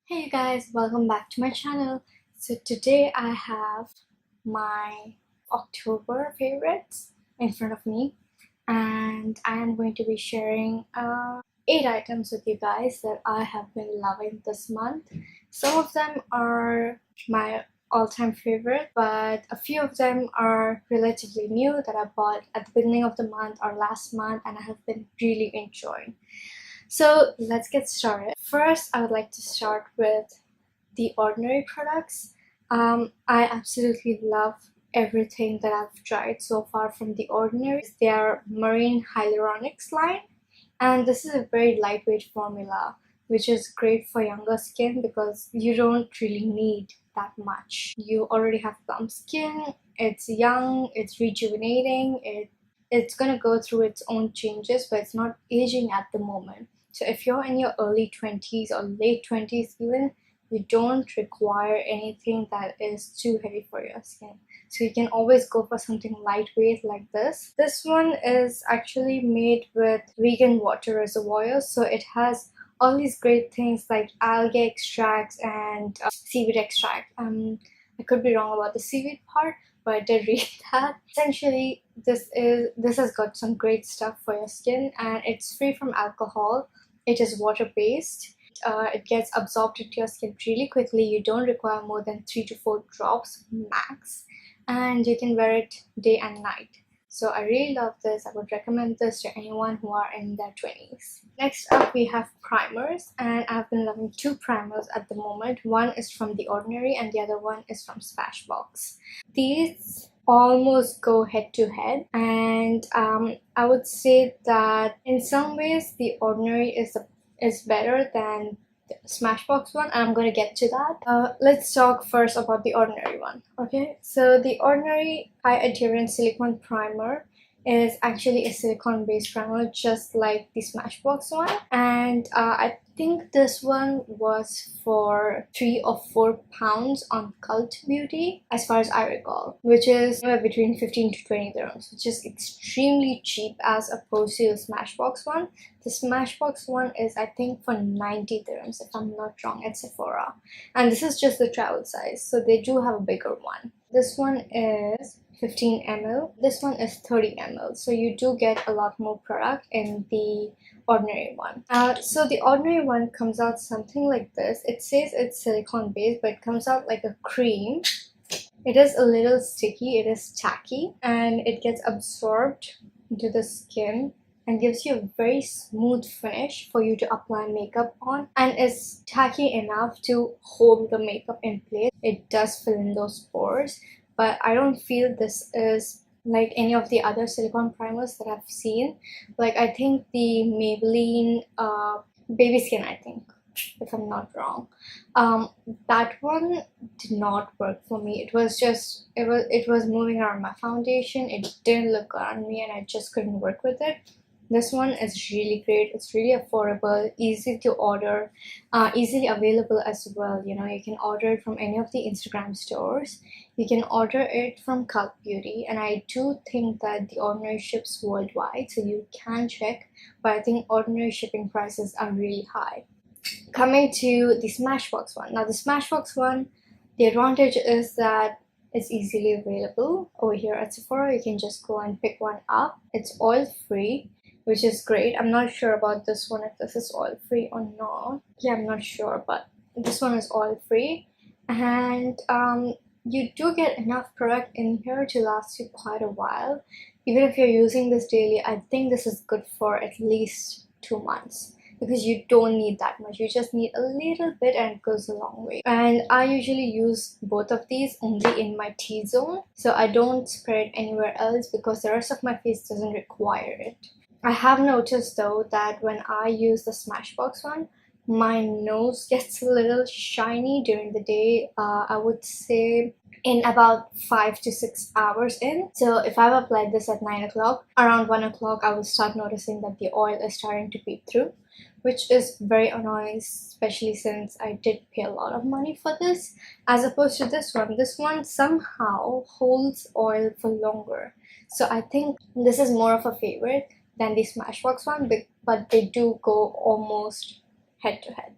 Hey you guys, welcome back to my channel. So today I have my October favorites in front of me, and I am going to be sharing 8 items with you guys that I have been loving this month. Some of them are my all-time favorite, but a few of them are relatively new that I bought at the beginning of the month or last month and I have been really enjoying. So let's get started. First, I would like to start with the Ordinary products. I absolutely love everything that I've tried so far from the Ordinary. Their Marine Hyaluronics line, and this is a very lightweight formula which is great for younger skin because you don't really need that much. You already have plump skin, it's young, it's rejuvenating, it's gonna go through its own changes, but it's not aging at the moment. So if you're in your early 20s or late 20s even, you don't require anything that is too heavy for your skin. So you can always go for something lightweight like this. This one is actually made with vegan water reservoirs, so it has all these great things like algae extracts and seaweed extract. I could be wrong about the seaweed part, but I did read that. Essentially, this has got some great stuff for your skin, and it's free from alcohol. It is water based. It gets absorbed into your skin really quickly. You don't require more than 3 to 4 drops max, and you can wear it day and night. So I really love this. I would recommend this to anyone who are in their 20s. Next up, we have primers, and I've been loving 2 primers at the moment. One is from The Ordinary and the other one is from Smashbox. These almost go head to head, and I would say that in some ways The Ordinary is better than the Smashbox one, and I'm going to get to that. Let's talk first about the Ordinary one. Okay, so the Ordinary High Adherence Silicone Primer is actually a silicone based primer just like the Smashbox one, and I think this one was for 3 or 4 pounds on Cult Beauty as far as I recall, which is between 15 to 20 dirhams, which is extremely cheap as opposed to the Smashbox one. The Smashbox one is I think for 90 dirhams if I'm not wrong at Sephora, and this is just the travel size, so they do have a bigger one. This one is 15 ml. This one is 30 ml, so you do get a lot more product in the Ordinary one. So the Ordinary one comes out something like this. It says it's silicone based, but it comes out like a cream. It is a little sticky, it is tacky, and it gets absorbed into the skin and gives you a very smooth finish for you to apply makeup on, and is tacky enough to hold the makeup in place. It does fill in those pores, but I don't feel this is like any of the other silicone primers that I've seen. Like I think the Maybelline Baby Skin, I think, if I'm not wrong, that one did not work for me. It was moving around my foundation. It didn't look good on me and I just couldn't work with it. This one is really great. It's really affordable, easy to order, easily available as well. You know, you can order it from any of the Instagram stores. You can order it from Cult Beauty, and I do think that the Ordinary ships worldwide, so you can check, but I think Ordinary shipping prices are really high. Coming to the Smashbox one. Now the Smashbox one, the advantage is that it's easily available over here at Sephora. You can just go and pick one up. It's oil free, which is great. I'm not sure about this one, if this is oil free or not. Yeah, I'm not sure, but this one is oil free, and you do get enough product in here to last you quite a while. Even if you're using this daily, I think this is good for at least 2 months, because you don't need that much. You just need a little bit and it goes a long way. And I usually use both of these only in my T-zone, so I don't spread it anywhere else because the rest of my face doesn't require it. I have noticed though that when I use the Smashbox one, my nose gets a little shiny during the day. I would say in about 5 to 6 hours in. So if I've applied this at 9 o'clock, around 1 o'clock I will start noticing that the oil is starting to peep through, which is very annoying, especially since I did pay a lot of money for this, as opposed to this one. This one somehow holds oil for longer. So I think this is more of a favorite than the Smashbox one, but they do go almost head to head.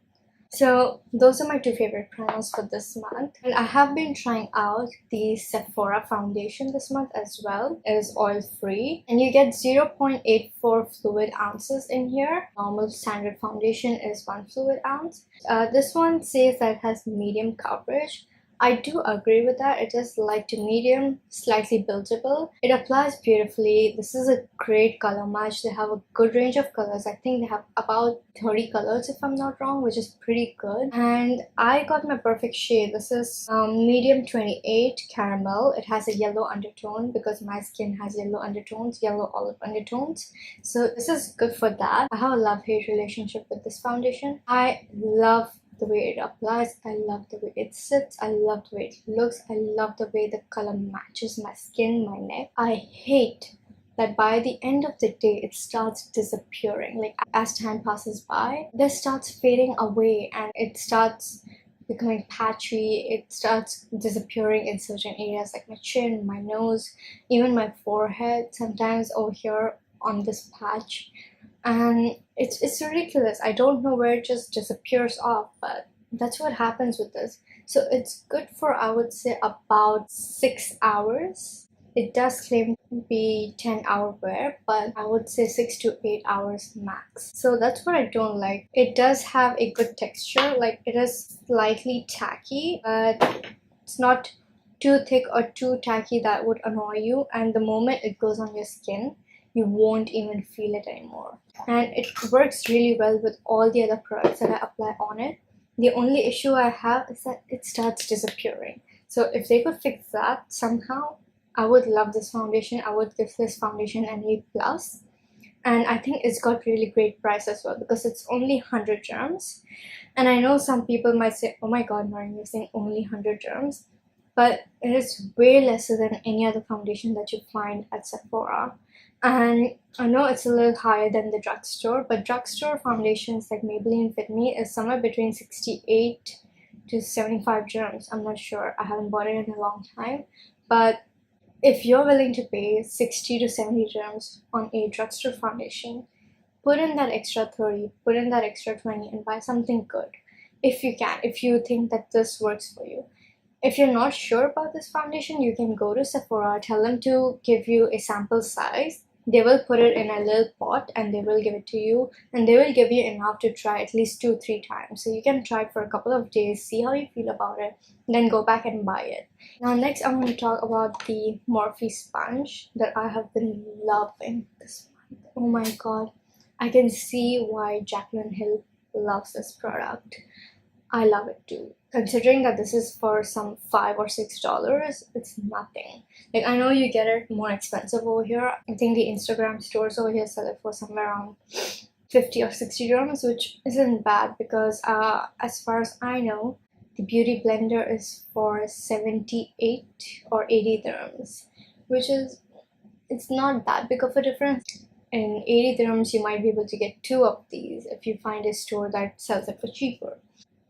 So those are my two favorite primers for this month, and I have been trying out the Sephora foundation this month as well. It is oil free and you get 0.84 fluid ounces in here. Normal standard foundation is 1 fluid ounce. This one says that it has medium coverage. I do agree with that. It is light to medium, slightly buildable. It applies beautifully. This is a great color match. They have a good range of colors. I think they have about 30 colors if I'm not wrong, which is pretty good. And I got my perfect shade. This is medium 28 caramel. It has a yellow undertone because my skin has yellow undertones, yellow olive undertones. So this is good for that. I have a love-hate relationship with this foundation. I love the way it applies, I love the way it sits, I love the way it looks, I love the way the color matches my skin, my neck. I hate that by the end of the day it starts disappearing. Like as time passes by, this starts fading away and it starts becoming patchy. It starts disappearing in certain areas like my chin, my nose, even my forehead, sometimes over here on this patch. And it's ridiculous. I don't know where it just disappears off, but that's what happens with this. So it's good for, I would say, about 6 hours. It does claim to be 10-hour wear, but I would say 6 to 8 hours max. So that's what I don't like. It does have a good texture. Like it is slightly tacky, but it's not too thick or too tacky that would annoy you. And the moment it goes on your skin, you won't even feel it anymore. And it works really well with all the other products that I apply on it. The only issue I have is that it starts disappearing. So if they could fix that somehow, I would love this foundation. I would give this foundation an A+. And I think it's got really great price as well because it's only 100 dirhams. And I know some people might say, oh my god, Noreen, you're saying only 100 dirhams. But it is way lesser than any other foundation that you find at Sephora. And I know it's a little higher than the drugstore, but drugstore foundations like Maybelline Fit Me is somewhere between 68 to 75 dirhams. I'm not sure. I haven't bought it in a long time. But if you're willing to pay 60 to 70 dirhams on a drugstore foundation, put in that extra 30, put in that extra 20 and buy something good. If you can, if you think that this works for you. If you're not sure about this foundation, you can go to Sephora, tell them to give you a sample size. They will put it in a little pot and they will give it to you, and they will give you enough to try at least 2-3 times. So you can try it for a couple of days, see how you feel about it, then go back and buy it. Now next I want to talk about the Morphe sponge that I have been loving this month. Oh my god, I can see why Jaclyn Hill loves this product. I love it too. Considering that this is for some $5 or $6, it's nothing. Like I know you get it more expensive over here. I think the Instagram stores over here sell it for somewhere around 50 or 60 dirhams, which isn't bad because as far as I know, the beauty blender is for 78 or 80 dirhams, which is, it's not that big of a difference. In 80 dirhams, you might be able to get 2 of these if you find a store that sells it for cheaper.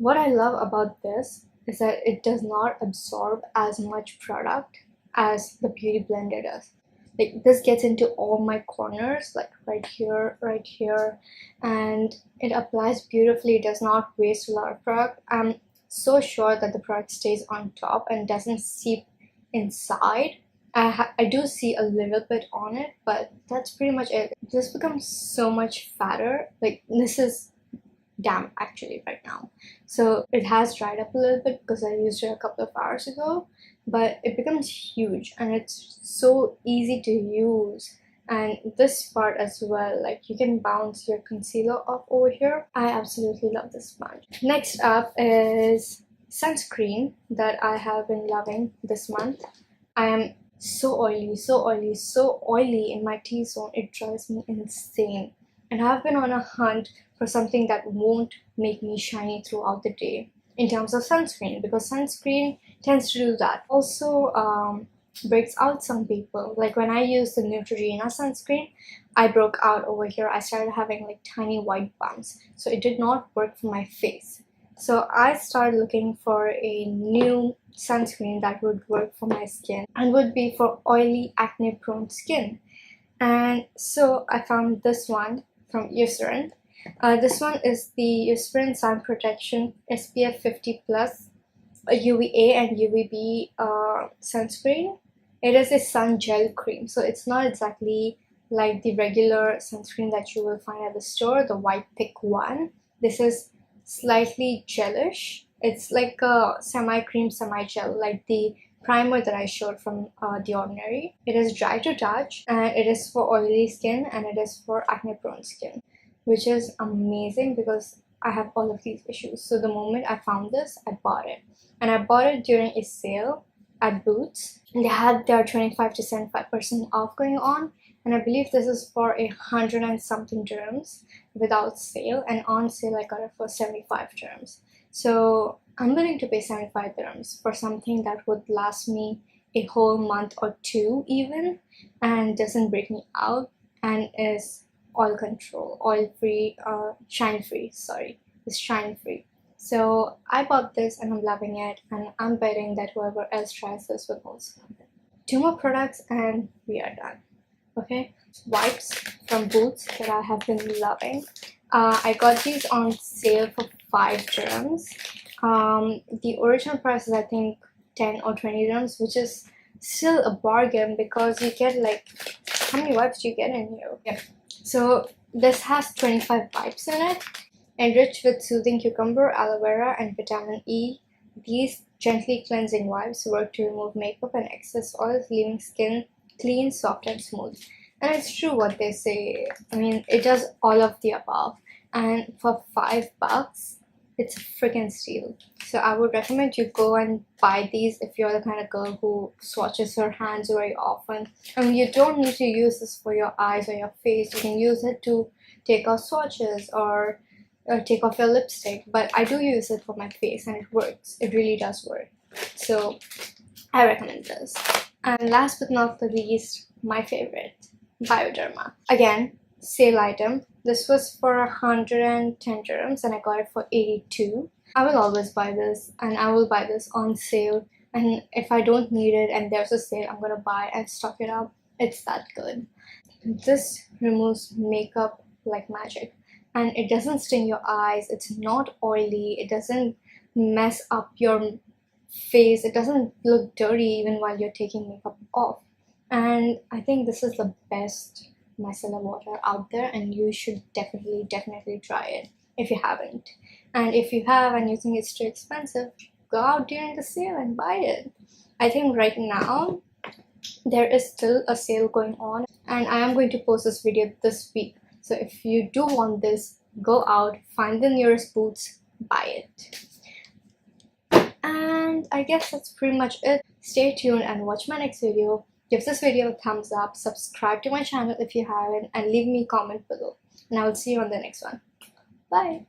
What I love about this is that it does not absorb as much product as the beauty blender does. Like this gets into all my corners, like right here, and it applies beautifully. It does not waste a lot of product. I'm so sure that the product stays on top and doesn't seep inside. I do see a little bit on it, but that's pretty much it. This becomes so much fatter. Like this is damp actually right now, so it has dried up a little bit because I used it a couple of hours ago, but it becomes huge and it's so easy to use. And this part as well, like you can bounce your concealer off over here. I absolutely love this sponge. Next up is sunscreen that I have been loving this month. I am so oily in my T-zone. It drives me insane, and I've been on a hunt for something that won't make me shiny throughout the day in terms of sunscreen, because sunscreen tends to do that. Also breaks out some people. Like when I used the Neutrogena sunscreen, I broke out over here. I started having like tiny white bumps, so it did not work for my face. So I started looking for a new sunscreen that would work for my skin and would be for oily, acne prone skin. And so I found this one from Eucerine. This one is the Eucerine Sun Protection SPF 50 Plus UVA and UVB sunscreen. It is a sun gel cream, so it's not exactly like the regular sunscreen that you will find at the store, the white thick one. This is slightly gelish. It's like a semi-cream, semi-gel, like the primer that I showed from The Ordinary. It is dry to touch, and it is for oily skin, and it is for acne-prone skin, which is amazing because I have all of these issues. So the moment I found this, I bought it. And I bought it during a sale at Boots. And they had their 25 to 75% off going on. And I believe this is for 100 and something dirhams without sale. And on sale, I got it for 75 dirhams. So I'm willing to pay 75 dirhams for something that would last me a whole month or two even, and doesn't break me out, and is oil control, oil free, shine free, sorry, it's shine free. So I bought this and I'm loving it, and I'm betting that whoever else tries this will also love it. 2 more products and we are done. Okay, wipes from Boots that I have been loving. I got these on sale for 5 dirhams. The original price is I think 10 or 20 dirhams, which is still a bargain because you get like, how many wipes do you get in here? Yeah. So this has 25 wipes in it, enriched with soothing cucumber, aloe vera, and vitamin E. These gently cleansing wipes work to remove makeup and excess oils, leaving skin clean, soft, and smooth. And it's true what they say. I mean, it does all of the above. And for $5, it's a freaking steal. So I would recommend you go and buy these if you're the kind of girl who swatches her hands very often. I mean, you don't need to use this for your eyes or your face. You can use it to take off swatches or take off your lipstick. But I do use it for my face and it works. It really does work. So I recommend this. And last but not the least, my favorite, Bioderma. Again, sale item. This was for 110 dirhams and I got it for 82. I will always buy this, and I will buy this on sale. And if I don't need it and there's a sale, I'm gonna buy and stock it up. It's that good. This removes makeup like magic, and it doesn't sting your eyes. It's not oily. It doesn't mess up your face. It doesn't look dirty even while you're taking makeup off. And I think this is the best micellar water out there, and you should definitely try it if you haven't. And if you have and you think it's too expensive, go out during the sale and buy it. I think right now there is still a sale going on, and I am going to post this video this week. So if you do want this, go out, find the nearest Boots, buy it. And I guess that's pretty much it. Stay tuned and watch my next video. Give this video a thumbs up, subscribe to my channel if you haven't, and leave me a comment below. And I will see you on the next one. Bye!